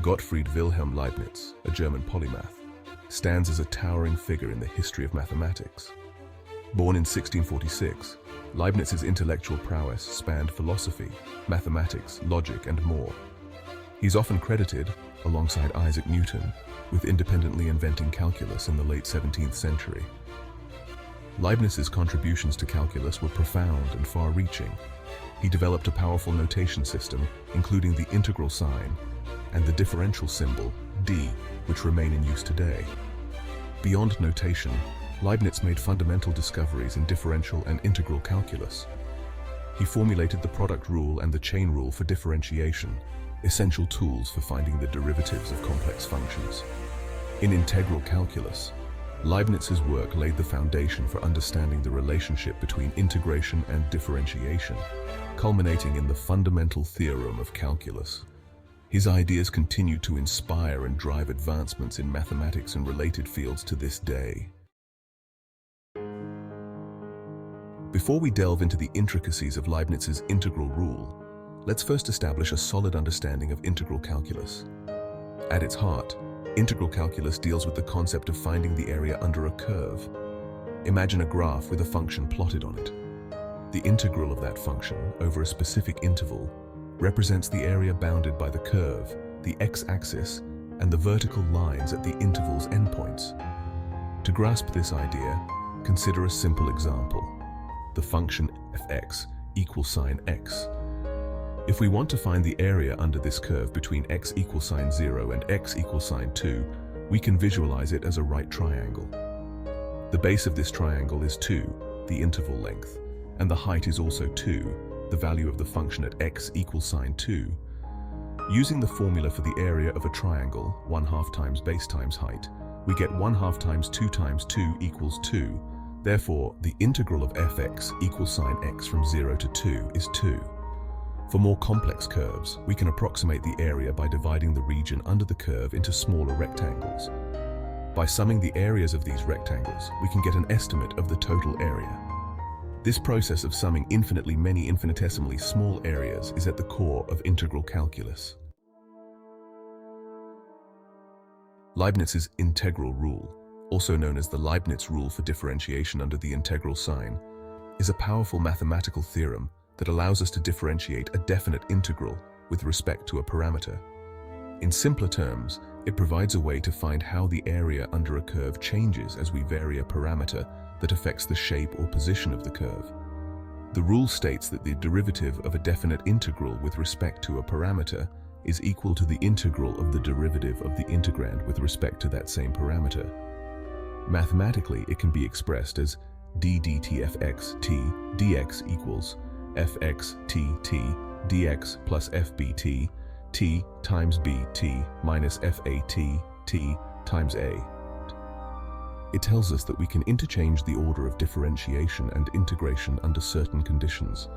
Gottfried Wilhelm Leibniz, a German polymath, stands as a towering figure in the history of mathematics. Born in 1646, Leibniz's intellectual prowess spanned philosophy, mathematics, logic, and more. He's often credited, alongside Isaac Newton, with independently inventing calculus in the late 17th century. Leibniz's contributions to calculus were profound and far-reaching. He developed a powerful notation system, including the integral sign and the differential symbol, d, which remain in use today. Beyond notation, Leibniz made fundamental discoveries in differential and integral calculus. He formulated the product rule and the chain rule for differentiation, essential tools for finding the derivatives of complex functions. In integral calculus, Leibniz's work laid the foundation for understanding the relationship between integration and differentiation, culminating in the fundamental theorem of calculus. His ideas continue to inspire and drive advancements in mathematics and related fields to this day. Before we delve into the intricacies of Leibniz's integral rule, let's first establish a solid understanding of integral calculus. At its heart, integral calculus deals with the concept of finding the area under a curve. Imagine a graph with a function plotted on it. The integral of that function over a specific interval represents the area bounded by the curve, the x-axis, and the vertical lines at the interval's endpoints. To grasp this idea, consider a simple example. The function fx equals sine x. If we want to find the area under this curve between x equals sine 0 and x equals sine 2, we can visualize it as a right triangle. The base of this triangle is 2, the interval length, and the height is also 2, the value of the function at x equals sine 2. Using the formula for the area of a triangle, 1/2 times base times height, we get 1/2 times 2 times 2 equals 2. Therefore, the integral of fx equals sine x from 0 to 2 is 2. For more complex curves, we can approximate the area by dividing the region under the curve into smaller rectangles. By summing the areas of these rectangles, we can get an estimate of the total area. This process of summing infinitely many infinitesimally small areas is at the core of integral calculus. Leibniz's integral rule, also known as the Leibniz rule for differentiation under the integral sign, is a powerful mathematical theorem that allows us to differentiate a definite integral with respect to a parameter. In simpler terms, it provides a way to find how the area under a curve changes as we vary a parameter that affects the shape or position of the curve. The rule states that the derivative of a definite integral with respect to a parameter is equal to the integral of the derivative of the integrand with respect to that same parameter. Mathematically, it can be expressed as d dt fx t dx equals fx t t dx plus fbt t times bt minus fat t times a. It tells us that we can interchange the order of differentiation and integration under certain conditions.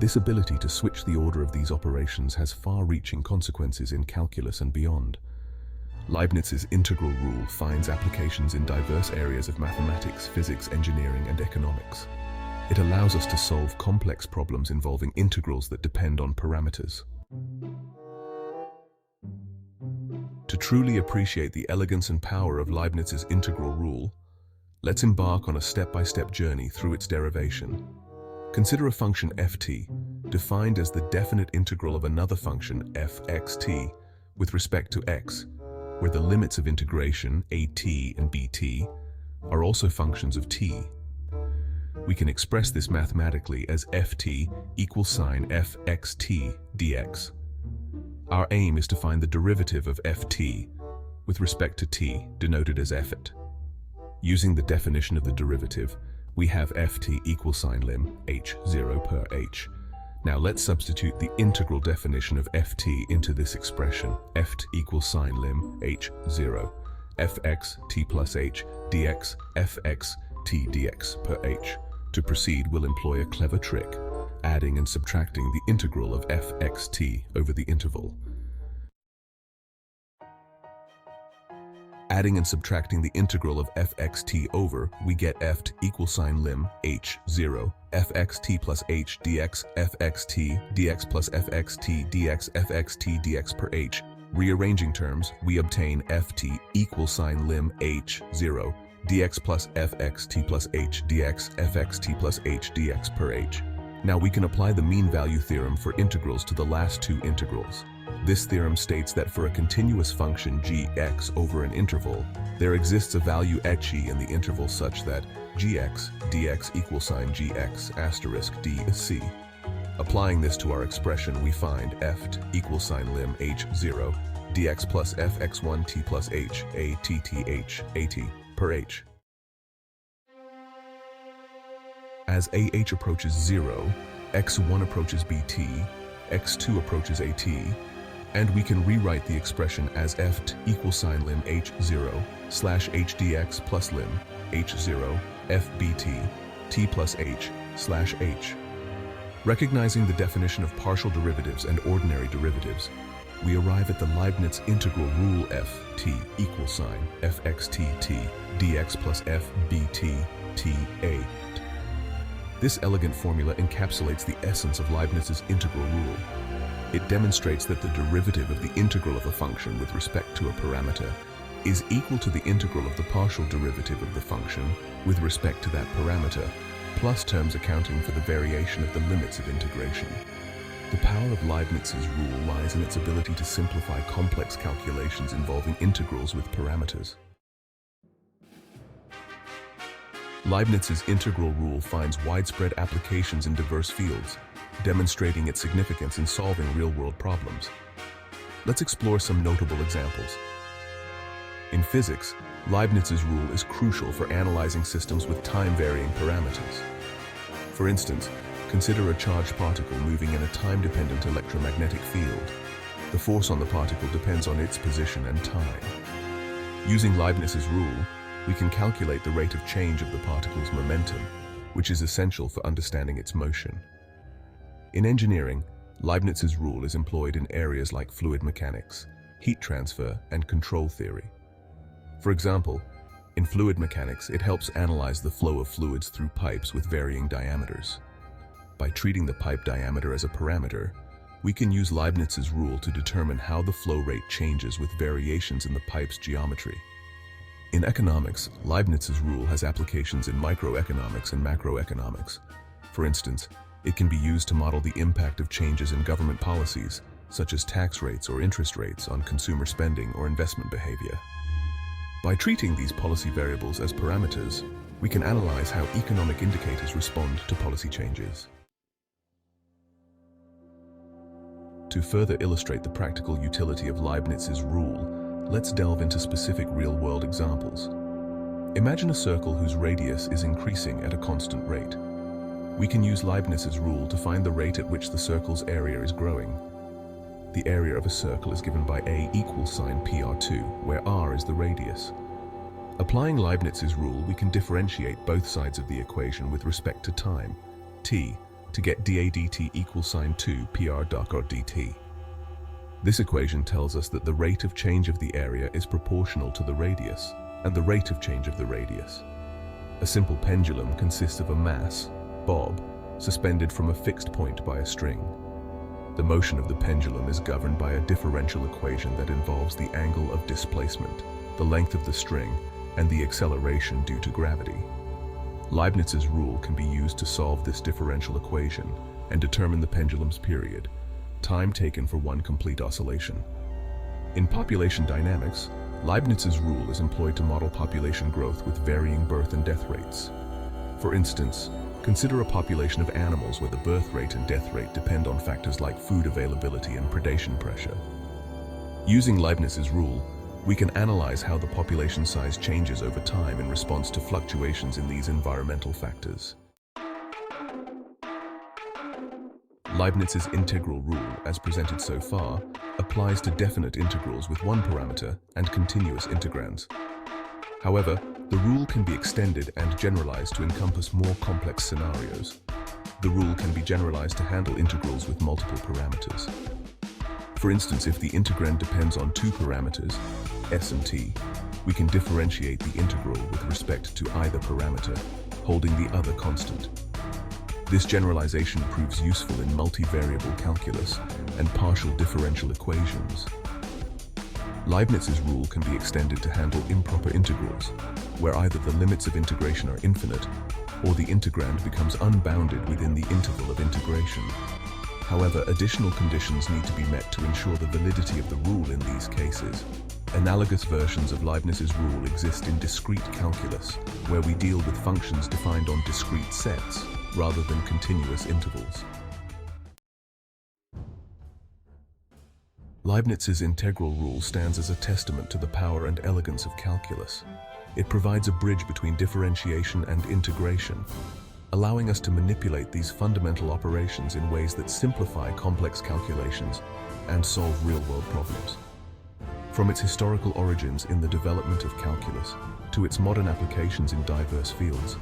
This ability to switch the order of these operations has far-reaching consequences in calculus and beyond. Leibniz's integral rule finds applications in diverse areas of mathematics, physics, engineering, and economics. It allows us to solve complex problems involving integrals that depend on parameters. To truly appreciate the elegance and power of Leibniz's integral rule, let's embark on a step-by-step journey through its derivation. Consider a function ft, defined as the definite integral of another function fxt with respect to x, where the limits of integration, at and bt, are also functions of t. We can express this mathematically as ft equals sine fxt dx. Our aim is to find the derivative of ft with respect to t, denoted as ft. Using the definition of the derivative, we have ft equals sine lim h0 per h. Now let's substitute the integral definition of ft into this expression. Ft equals sine lim h0 fx t plus h dx fx t dx per h. To proceed, we'll employ a clever trick, adding and subtracting the integral of fxt over the interval. Adding and subtracting the integral of fxt over, we get ft equals sine lim h0 fxt plus h dx fxt dx plus fxt dx fxt dx per h. Rearranging terms, we obtain ft equals sign lim h0 dx plus fxt plus h dx fxt plus h dx per h. Now we can apply the mean value theorem for integrals to the last two integrals. This theorem states that for a continuous function gx over an interval, there exists a value hetc in the interval such that gx dx equals sign gx asterisk dc. Applying this to our expression, we find ft equals sign lim h0 dx plus fx1 t plus h a t t h a t per h. As AH approaches 0, x1 approaches BT, x2 approaches AT, and we can rewrite the expression as ft equals sign lim h0 slash hdx plus lim h0 fbt t plus h slash h. Recognizing the definition of partial derivatives and ordinary derivatives, we arrive at the Leibniz integral rule ft equals sign fxt t dx plus fbt t a. This elegant formula encapsulates the essence of Leibniz's integral rule. It demonstrates that the derivative of the integral of a function with respect to a parameter is equal to the integral of the partial derivative of the function with respect to that parameter, plus terms accounting for the variation of the limits of integration. The power of Leibniz's rule lies in its ability to simplify complex calculations involving integrals with parameters. Leibniz's integral rule finds widespread applications in diverse fields, demonstrating its significance in solving real-world problems. Let's explore some notable examples. In physics, Leibniz's rule is crucial for analyzing systems with time-varying parameters. For instance, consider a charged particle moving in a time-dependent electromagnetic field. The force on the particle depends on its position and time. Using Leibniz's rule, we can calculate the rate of change of the particle's momentum, which is essential for understanding its motion. In engineering, Leibniz's rule is employed in areas like fluid mechanics, heat transfer, and control theory. For example, in fluid mechanics, it helps analyze the flow of fluids through pipes with varying diameters. By treating the pipe diameter as a parameter, we can use Leibniz's rule to determine how the flow rate changes with variations in the pipe's geometry. In economics, Leibniz's rule has applications in microeconomics and macroeconomics. For instance, it can be used to model the impact of changes in government policies, such as tax rates or interest rates, on consumer spending or investment behavior. By treating these policy variables as parameters, we can analyze how economic indicators respond to policy changes. To further illustrate the practical utility of Leibniz's rule, let's delve into specific real-world examples. Imagine a circle whose radius is increasing at a constant rate. We can use Leibniz's rule to find the rate at which the circle's area is growing. The area of a circle is given by A equals sign PR2, where R is the radius. Applying Leibniz's rule, we can differentiate both sides of the equation with respect to time, t, to get dA dt equals sign 2 PR doc or dt. This equation tells us that the rate of change of the area is proportional to the radius, and the rate of change of the radius. A simple pendulum consists of a mass, bob, suspended from a fixed point by a string. The motion of the pendulum is governed by a differential equation that involves the angle of displacement, the length of the string, and the acceleration due to gravity. Leibniz's rule can be used to solve this differential equation and determine the pendulum's period, time taken for one complete oscillation. In population dynamics, Leibniz's rule is employed to model population growth with varying birth and death rates. For instance, consider a population of animals where the birth rate and death rate depend on factors like food availability and predation pressure. Using Leibniz's rule, we can analyze how the population size changes over time in response to fluctuations in these environmental factors. Leibniz's integral rule, as presented so far, applies to definite integrals with one parameter and continuous integrands. However, the rule can be extended and generalized to encompass more complex scenarios. The rule can be generalized to handle integrals with multiple parameters. For instance, if the integrand depends on two parameters, s and t, we can differentiate the integral with respect to either parameter, holding the other constant. This generalization proves useful in multivariable calculus and partial differential equations. Leibniz's rule can be extended to handle improper integrals, where either the limits of integration are infinite, or the integrand becomes unbounded within the interval of integration. However, additional conditions need to be met to ensure the validity of the rule in these cases. Analogous versions of Leibniz's rule exist in discrete calculus, where we deal with functions defined on discrete sets, rather than continuous intervals. Leibniz's integral rule stands as a testament to the power and elegance of calculus. It provides a bridge between differentiation and integration, allowing us to manipulate these fundamental operations in ways that simplify complex calculations and solve real-world problems. From its historical origins in the development of calculus to its modern applications in diverse fields,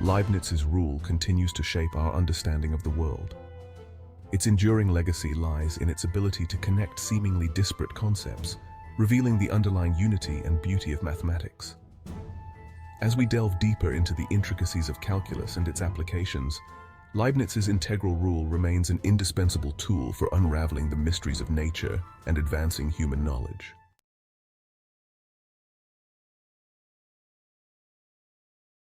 Leibniz's rule continues to shape our understanding of the world. Its enduring legacy lies in its ability to connect seemingly disparate concepts, revealing the underlying unity and beauty of mathematics. As we delve deeper into the intricacies of calculus and its applications, Leibniz's integral rule remains an indispensable tool for unraveling the mysteries of nature and advancing human knowledge.